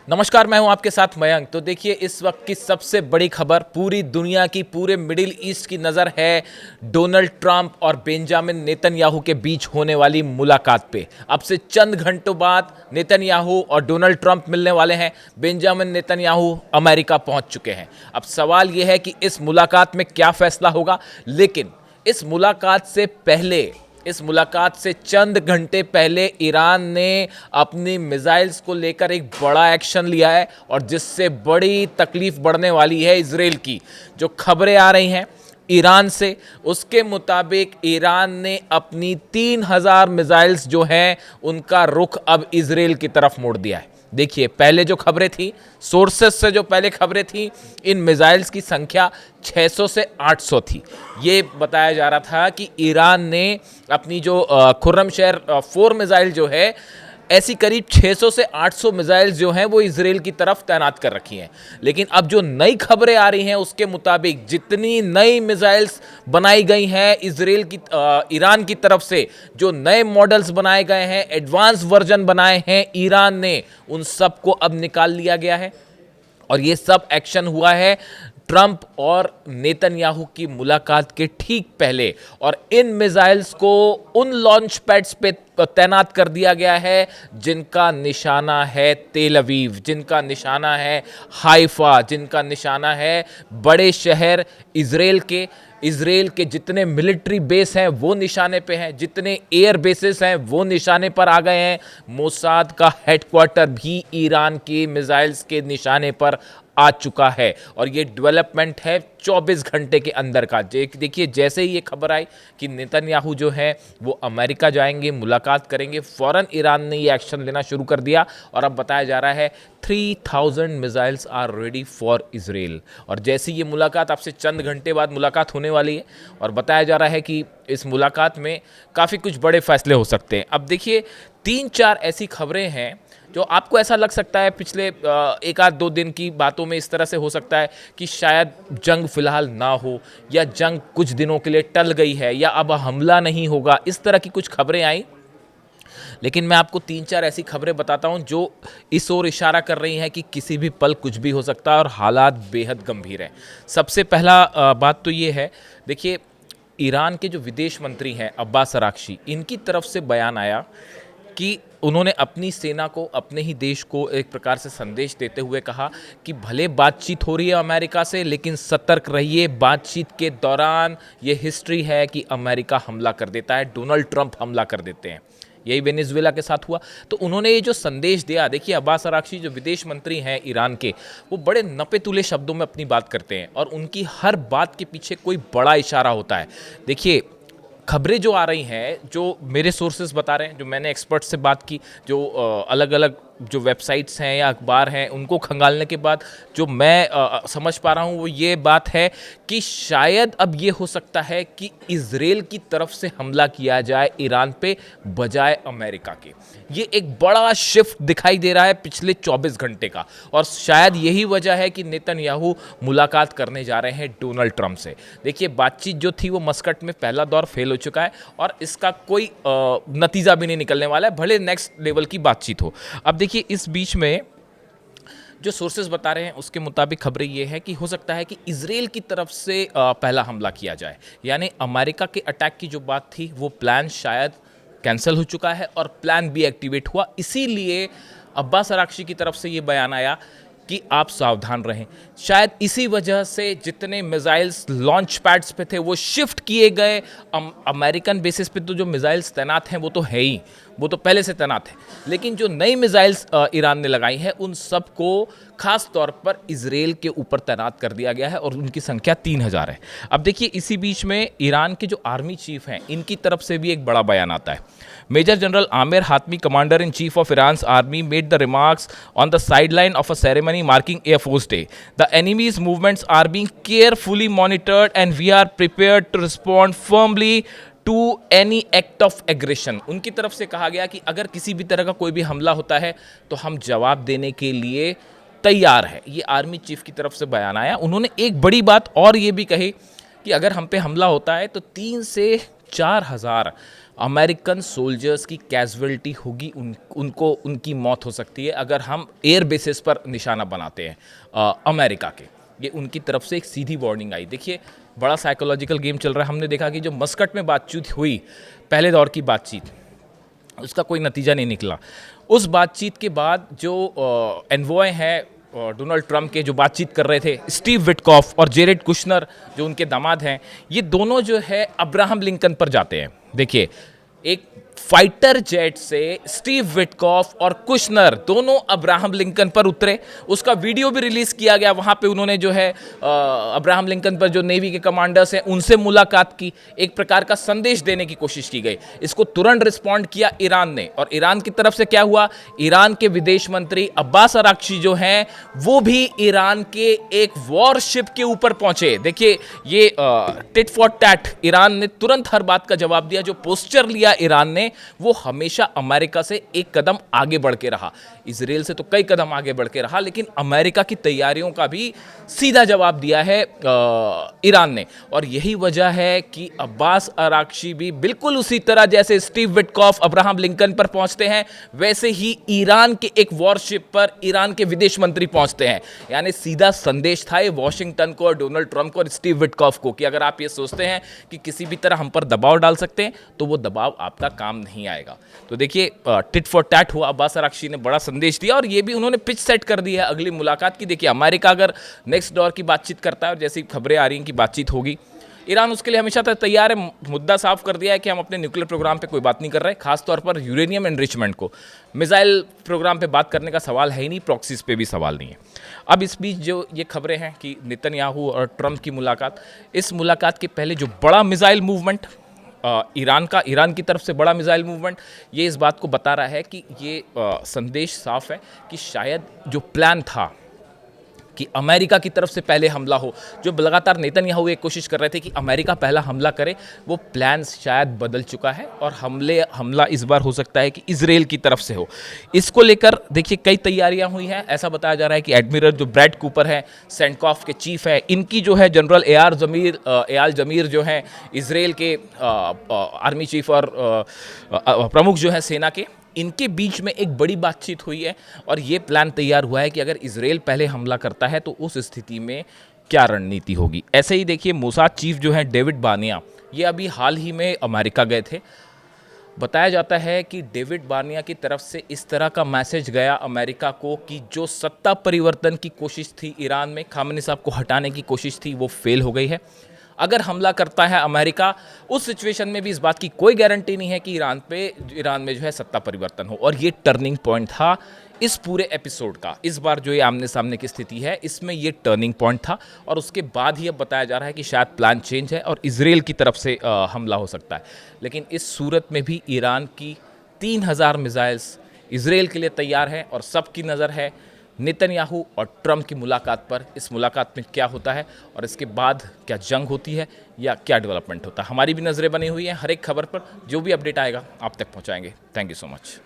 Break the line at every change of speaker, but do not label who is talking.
नमस्कार, मैं हूं आपके साथ मयंक। तो देखिए, इस वक्त की सबसे बड़ी खबर पूरी दुनिया की, पूरे मिडिल ईस्ट की नज़र है डोनाल्ड ट्रंप और बेंजामिन नेतन्याहू के बीच होने वाली मुलाकात पे। अब से चंद घंटों बाद नेतन्याहू और डोनाल्ड ट्रंप मिलने वाले हैं। बेंजामिन नेतन्याहू अमेरिका पहुंच चुके हैं। अब सवाल यह है कि इस मुलाकात में क्या फैसला होगा, लेकिन इस मुलाकात से चंद घंटे पहले ईरान ने अपनी मिसाइल्स को लेकर एक बड़ा एक्शन लिया है, और जिससे बड़ी तकलीफ बढ़ने वाली है इजराइल की। जो खबरें आ रही हैं ईरान से, उसके मुताबिक ईरान ने अपनी 3000 मिसाइल्स जो हैं उनका रुख अब इजराइल की तरफ मोड़ दिया है। देखिए, पहले जो खबरें थी, सोर्सेस से जो पहले खबरें थी, इन मिसाइल्स की संख्या 600 से 800 थी। ये बताया जा रहा था कि ईरान ने अपनी जो खुर्रमशहर 4 मिसाइल जो है, ऐसी करीब 600 से 800 मिसाइल्स जो हैं वो इजराइल की तरफ तैनात कर रखी हैं। लेकिन अब जो नई खबरें आ रही हैं उसके मुताबिक जितनी नई मिसाइल्स बनाई गई हैं ईरान की तरफ से, जो नए मॉडल्स बनाए गए हैं, एडवांस वर्जन बनाए हैं ईरान ने, उन सब को अब निकाल लिया गया है। और ये सब एक्शन हुआ है ट्रंप और नेतन्याहू की मुलाकात के ठीक पहले। और इन मिसाइल्स को उन लॉन्च पैड्स पे तैनात कर दिया गया है जिनका निशाना है तेल अवीव, जिनका निशाना है हाइफा, जिनका निशाना है बड़े शहर इजराइल के जितने मिलिट्री बेस हैं वो निशाने पे हैं, जितने एयर बेसेस हैं वो निशाने पर आ गए हैं। मोसाद का हेडक्वार्टर भी ईरान की मिसाइल्स के निशाने पर आ चुका है। और ये डेवलपमेंट है 24 घंटे के अंदर का। देखिए, जैसे ही ये खबर आई कि नेतन्याहू जो है वो अमेरिका जाएंगे, मुलाकात करेंगे, फौरन ईरान ने ये एक्शन लेना शुरू कर दिया। और अब बताया जा रहा है 3000 missiles are ready for Israel. और जैसे ये मुलाकात, आपसे चंद घंटे बाद मुलाकात होने वाली है, और बताया जा रहा है कि इस मुलाकात में काफ़ी कुछ बड़े फैसले हो सकते हैं। अब देखिए, 3-4 ऐसी खबरें हैं जो आपको ऐसा लग सकता है पिछले 1-2 दिन की बातों में इस तरह से हो सकता है कि शायद जंग फिलहाल ना हो, या जंग कुछ दिनों के लिए टल गई है, या अब हमला नहीं होगा। इस तरह की कुछ खबरें आई। लेकिन मैं आपको 3-4 ऐसी खबरें बताता हूं जो इस ओर इशारा कर रही हैं कि किसी भी पल कुछ भी हो सकता है और हालात बेहद गंभीर हैं। सबसे पहला बात तो ये है, देखिए, ईरान के जो विदेश मंत्री हैं अब्बास अराक्ची, इनकी तरफ से बयान आया कि उन्होंने अपनी सेना को, अपने ही देश को एक प्रकार से संदेश देते हुए कहा कि भले बातचीत हो रही है अमेरिका से, लेकिन सतर्क रहिए। बातचीत के दौरान ये हिस्ट्री है कि अमेरिका हमला कर देता है, डोनाल्ड ट्रंप हमला कर देते हैं। यही वेनेजुएला के साथ हुआ। तो उन्होंने ये जो संदेश दिया, देखिए, अब्बास अराक्ची जो विदेश मंत्री हैं ईरान के, वो बड़े नपे तुले शब्दों में अपनी बात करते हैं, और उनकी हर बात के पीछे कोई बड़ा इशारा होता है। देखिए, खबरें जो आ रही हैं, जो मेरे सोर्सेज बता रहे हैं, जो मैंने एक्सपर्ट से बात की, जो अलग अलग जो वेबसाइट्स हैं या अखबार हैं, उनको खंगालने के बाद जो मैं समझ पा रहा हूँ वो ये बात है कि शायद अब ये हो सकता है कि इजराइल की तरफ से हमला किया जाए ईरान पे बजाय अमेरिका के। ये एक बड़ा शिफ्ट दिखाई दे रहा है पिछले 24 घंटे का, और शायद यही वजह है कि नेतन्याहू मुलाकात करने जा रहे हैं डोनाल्ड ट्रंप से। देखिए, बातचीत जो थी वो मस्कट में पहला दौर फेल हो चुका है, और इसका कोई नतीजा भी नहीं निकलने वाला है, भले नेक्स्ट लेवल की बातचीत हो। अब देखिए, इस बीच में जो सोर्सेज बता रहे हैं उसके मुताबिक खबरें ये है कि हो सकता है कि इजराइल की तरफ से पहला हमला किया जाए। यानी अमेरिका के अटैक की जो बात थी वो प्लान शायद कैंसिल हो चुका है, और प्लान बी एक्टिवेट हुआ। इसीलिए अब्बास अराक्ची की तरफ से ये बयान आया कि आप सावधान रहें। शायद इसी वजह से जितने मिसाइल्स लॉन्च पैड्स पे थे वो शिफ्ट किए गए अमेरिकन बेसिस पे। तो जो मिसाइल्स तैनात हैं वो तो है ही, वो तो पहले से तैनात है, लेकिन जो नई मिसाइल्स ईरान ने लगाई हैं उन सब को खास तौर पर इजराइल के ऊपर तैनात कर दिया गया है, और उनकी संख्या 3000 है। अब देखिए, इसी बीच में ईरान के जो आर्मी चीफ हैं इनकी तरफ से भी एक बड़ा बयान आता है। Major general Amir Hatami, commander in chief of Iran's army, made the remarks on the sideline of a ceremony marking air force day. The enemy's movements are being carefully monitored and we are prepared to respond firmly to any act of aggression. उनकी तरफ से कहा गया कि अगर किसी भी तरह का कोई भी हमला होता है तो हम जवाब देने के लिए तैयार है। ये आर्मी चीफ की तरफ से बयान आया। उन्होंने एक बड़ी बात और ये भी कही कि अगर हम पे हमला होता है तो 3 से 4 हज़ार अमेरिकन सोल्जर्स की कैजुअलिटी होगी, उनको उनकी मौत हो सकती है अगर हम एयर बेसिस पर निशाना बनाते हैं अमेरिका के। ये उनकी तरफ से एक सीधी वार्निंग आई। देखिए, बड़ा साइकोलॉजिकल गेम चल रहा है। हमने देखा कि जो मस्कट में बातचीत हुई, पहले दौर की बातचीत, उसका कोई नतीजा नहीं निकला। उस बातचीत के बाद जो एनवॉय हैं डोनाल्ड ट्रंप के, जो बातचीत कर रहे थे, स्टीव विटकॉफ और जेरेड कुशनर जो उनके दामाद हैं, ये दोनों जो है अब्राहम लिंकन पर जाते हैं। देखिए, एक फाइटर जेट से स्टीव विटकॉफ और कुशनर दोनों अब्राहम लिंकन पर उतरे। उसका वीडियो भी रिलीज किया गया। वहां पे उन्होंने जो है अब्राहम लिंकन पर जो नेवी के कमांडर्स हैं उनसे मुलाकात की, एक प्रकार का संदेश देने की कोशिश की गई। इसको तुरंत रिस्पॉन्ड किया ईरान ने, और ईरान की तरफ से क्या हुआ, ईरान के विदेश मंत्री अब्बास अराक्ची जो हैं वो भी ईरान के एक वॉरशिप के ऊपर पहुंचे। देखिए, ये टिट फॉर टैट, ईरान ने तुरंत हर बात का जवाब दिया। जो पोस्चर लिया ईरान ने, वो हमेशा अमेरिका से एक कदम आगे बढ़ के रहा। इजराइल से तो कई कदम आगे बढ़ के रहा, लेकिन अमेरिका की तैयारियों का भी सीधा जवाब दिया है ईरान ने। और यही वजह है कि अब्बास अराक्ची भी बिल्कुल उसी तरह जैसे स्टीव विटकॉफ अब्राहम लिंकन पर पहुंचते हैं, वैसे ही ईरान के एक वॉरशिप पर ईरान के विदेश मंत्री पहुंचते हैं। यानी सीधा संदेश था ये वॉशिंगटन को और डोनाल्ड ट्रंप को और स्टीव विटकॉफ को कि अगर आप ये सोचते हैं कि किसी भी तरह हम पर दबाव डाल सकते हैं, तो वो दबाव आपका काम नहीं आएगा। तो देखिए, टिट फॉर टैट हुआ। अब्बास अराक्ची ने बड़ा संदेश दिया और ये भी उन्होंने पिच सेट कर दी है अगली मुलाकात की। देखिए, अमेरिका अगर नेक्स्ट दौर की बातचीत करता है, और जैसी खबरें आ रही हैं कि बातचीत होगी, ईरान उसके लिए हमेशा तक तैयार है। मुद्दा साफ कर दिया है कि हम अपने न्यूक्लियर प्रोग्राम पे कोई बात नहीं कर रहे, खासतौर पर यूरेनियम एनरिचमेंट को। मिसाइल प्रोग्राम पे बात करने का सवाल है ही नहीं, प्रॉक्सीज पे भी सवाल नहीं है। अब इस बीच जो ये खबरें हैं कि नेतन्याहू और ट्रंप की मुलाकात, इस मुलाकात के पहले जो बड़ा मिसाइल मूवमेंट ईरान की तरफ से बड़ा मिसाइल मूवमेंट, ये इस बात को बता रहा है कि ये संदेश साफ है कि शायद जो प्लान था कि अमेरिका की तरफ से पहले हमला हो, जो लगातार नेतन्याहू एक कोशिश कर रहे थे कि अमेरिका पहला हमला करे, वो प्लान शायद बदल चुका है और हमला इस बार हो सकता है कि इजराइल की तरफ से हो। इसको लेकर देखिए कई तैयारियां हुई हैं। ऐसा बताया जा रहा है कि एडमिरल जो ब्रैड कूपर है, सेंटकॉफ के चीफ है, इनकी जो है जनरल एयाल जमीर जो हैं इजराइल के आर्मी चीफ और प्रमुख जो है सेना के, इनके बीच में एक बड़ी बातचीत हुई है और ये प्लान तैयार हुआ है कि अगर इजराइल पहले हमला करता है तो उस स्थिति में क्या रणनीति होगी। ऐसे ही देखिए, मोसाद चीफ जो है डेविड बानिया, ये अभी हाल ही में अमेरिका गए थे। बताया जाता है कि डेविड बानिया की तरफ से इस तरह का मैसेज गया अमेरिका को कि जो सत्ता परिवर्तन की कोशिश थी ईरान में, खामेनी साहब को हटाने की कोशिश थी, वो फेल हो गई है। अगर हमला करता है अमेरिका, उस सिचुएशन में भी इस बात की कोई गारंटी नहीं है कि ईरान में जो है सत्ता परिवर्तन हो। और ये टर्निंग पॉइंट था इस पूरे एपिसोड का। इस बार जो ये आमने सामने की स्थिति है, इसमें ये टर्निंग पॉइंट था और उसके बाद ही अब बताया जा रहा है कि शायद प्लान चेंज है और इजराइल की तरफ से हमला हो सकता है। लेकिन इस सूरत में भी ईरान की 3000 मिसाइल्स इजराइल के लिए तैयार है और सबकी नज़र है नेतन्याहू और ट्रंप की मुलाकात पर। इस मुलाकात में क्या होता है और इसके बाद क्या जंग होती है या क्या डेवलपमेंट होता है, हमारी भी नज़रें बनी हुई हैं। हर एक खबर पर जो भी अपडेट आएगा आप तक पहुंचाएंगे। Thank you so much.